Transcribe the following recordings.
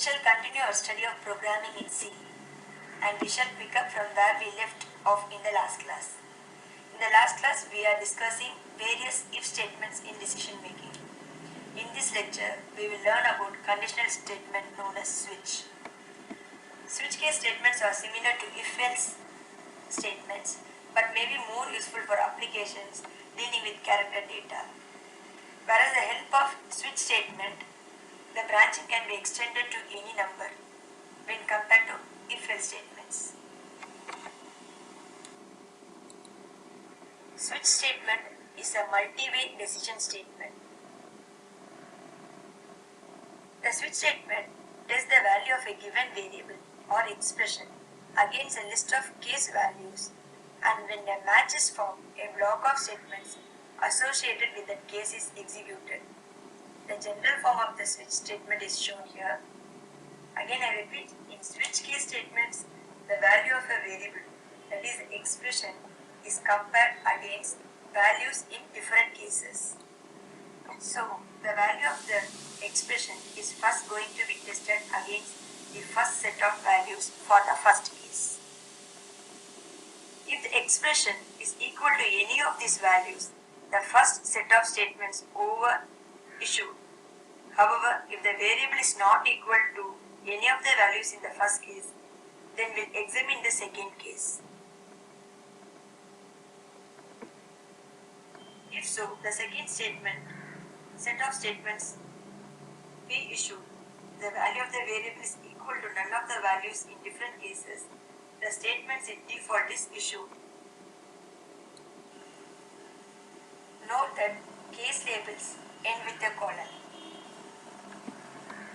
shall continue our study of programming in C, and we shall pick up from where we left off in the last class. In the last class, we are discussing various if statements in decision making. In this lecture, we will learn about conditional statement known as switch. Switch case statements are similar to if-else statements, but may be more useful for applications dealing with character data. Whereas the help of switch statement, the branching can be extended to any number when compared to if-else statements. Switch statement is a multi-way decision statement. The switch statement tests the value of a given variable or expression against a list of case values, and when a match is found, a block of statements associated with that case is executed. The general form of the switch statement is shown here. Again I repeat, in switch case statements, the value of a variable, that is the expression, is compared against values in different cases. So the value of the expression is first going to be tested against the first set of values for the first case. If the expression is equal to any of these values, the first set of statements over issued. However, if the variable is not equal to any of the values in the first case, then we'll examine the second case. If so, the second set of statements be issued, the value of the variable is equal to none of the values in different cases, the statements in default is issued. Note that case labels end with a colon.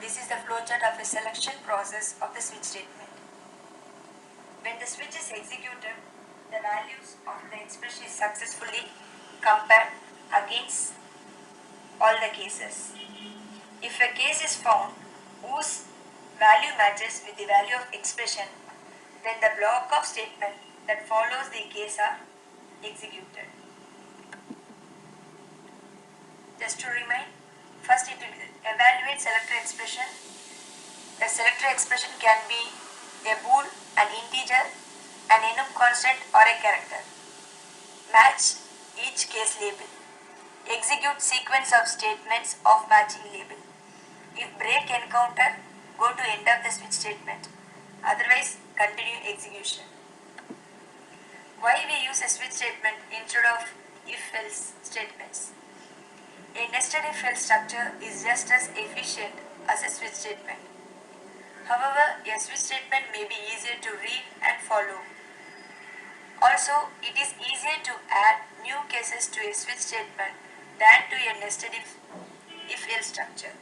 This is the flowchart of a selection process of the switch statement. When the switch is executed, the values of the expression is successfully compared against all the cases. If a case is found whose value matches with the value of expression, then the block of statement that follows the case are executed. Just to remind, first it will evaluate selector expression. The selector expression can be a bool, an integer, an enum constant or a character. Match each case label. Execute sequence of statements of matching label. If break encounter, go to end of the switch statement. Otherwise, continue execution. Why we use a switch statement instead of if-else statements? A nested if-else structure is just as efficient as a switch statement. However, a switch statement may be easier to read and follow. Also, it is easier to add new cases to a switch statement than to a nested if-else structure.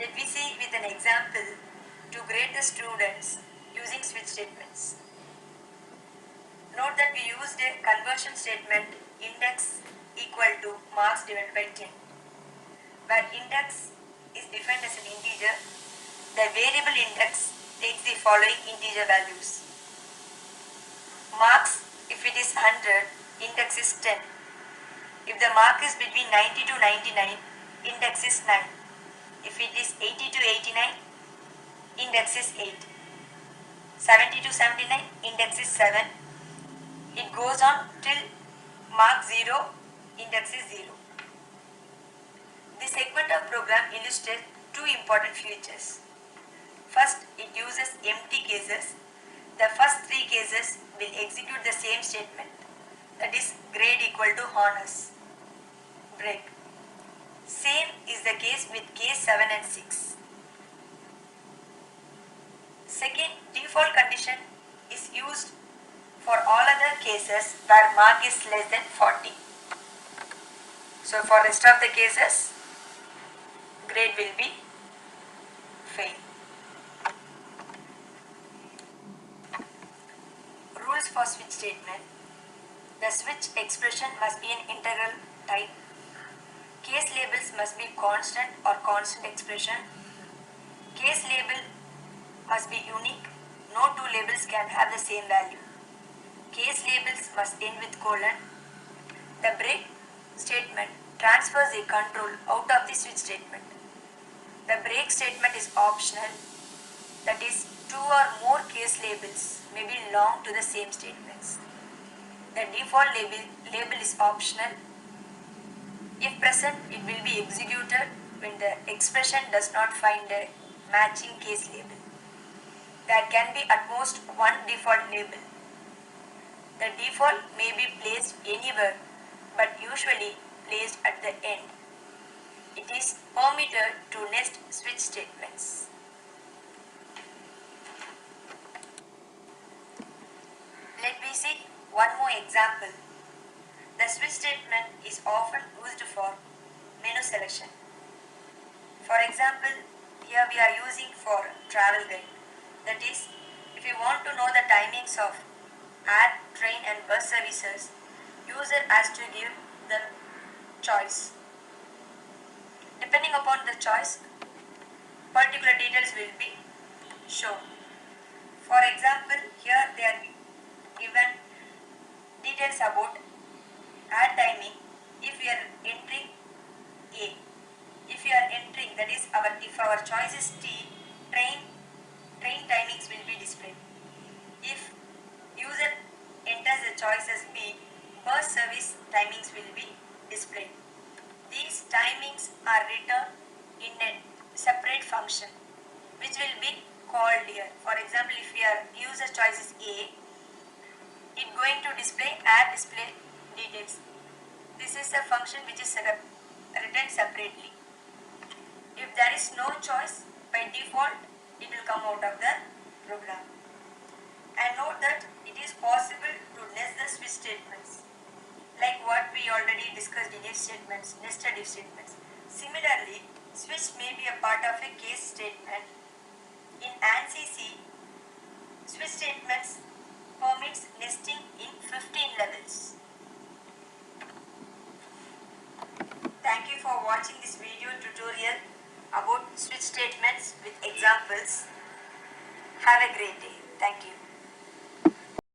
Let me see with an example to grade the students using switch statements. Note that we used a conversion statement index equal to marks divided by 10. Where index is defined as an integer, the variable index takes the following integer values. Marks, if it is 100, index is 10. If the mark is between 90 to 99, index is 9. If it is 80 to 89, index is 8. 70 to 79, index is 7. It goes on till mark 0, index is 0. This segment of program illustrates two important features. First, it uses empty cases. The first three cases will execute the same statement, that is grade equal to honors. Break. Same is the case with case 7 and 6. Second, default condition is used for all other cases where mark is less than 40. So for rest of the cases, grade will be fail. Rules for switch statement. The switch expression must be an integral type. Case labels must be constant or constant expression. Case label must be unique. No two labels can have the same value. Case labels must end with colon. The break statement transfers a control out of the switch statement. The break statement is optional, that is, two or more case labels may belong to the same statements. The default label is optional. If present, it will be executed when the expression does not find a matching case label. There can be at most one default label. The default may be placed anywhere, but usually placed at the end. It is permitted to nest switch statements. Let me see one more example. The switch statement is often used for menu selection. For example, here we are using for travel guide. That is, if you want to know the timings of air, train and bus services, user has to give the choice. Depending upon the choice, particular details will be shown. For example, here they are given details about air timing. If we are entering A, if you are entering, that is if our choice is T, train timings will be displayed. If user enters the choice as B, bus service timings will be displayed. These timings are written in a separate function which will be called here. For example, if your user choice is A, it going to display air display details. This is a function which is written separately. If there is no choice, by default it will come out of the program. And note that it is possible to nest the switch statements, like what we already discussed in if statements, nested if statements. Similarly, switch may be a part of a case statement. In ANSI C, switch statements permits nesting in 15 levels. Thank you for watching this video tutorial about switch statements with examples. Have a great day. Thank you.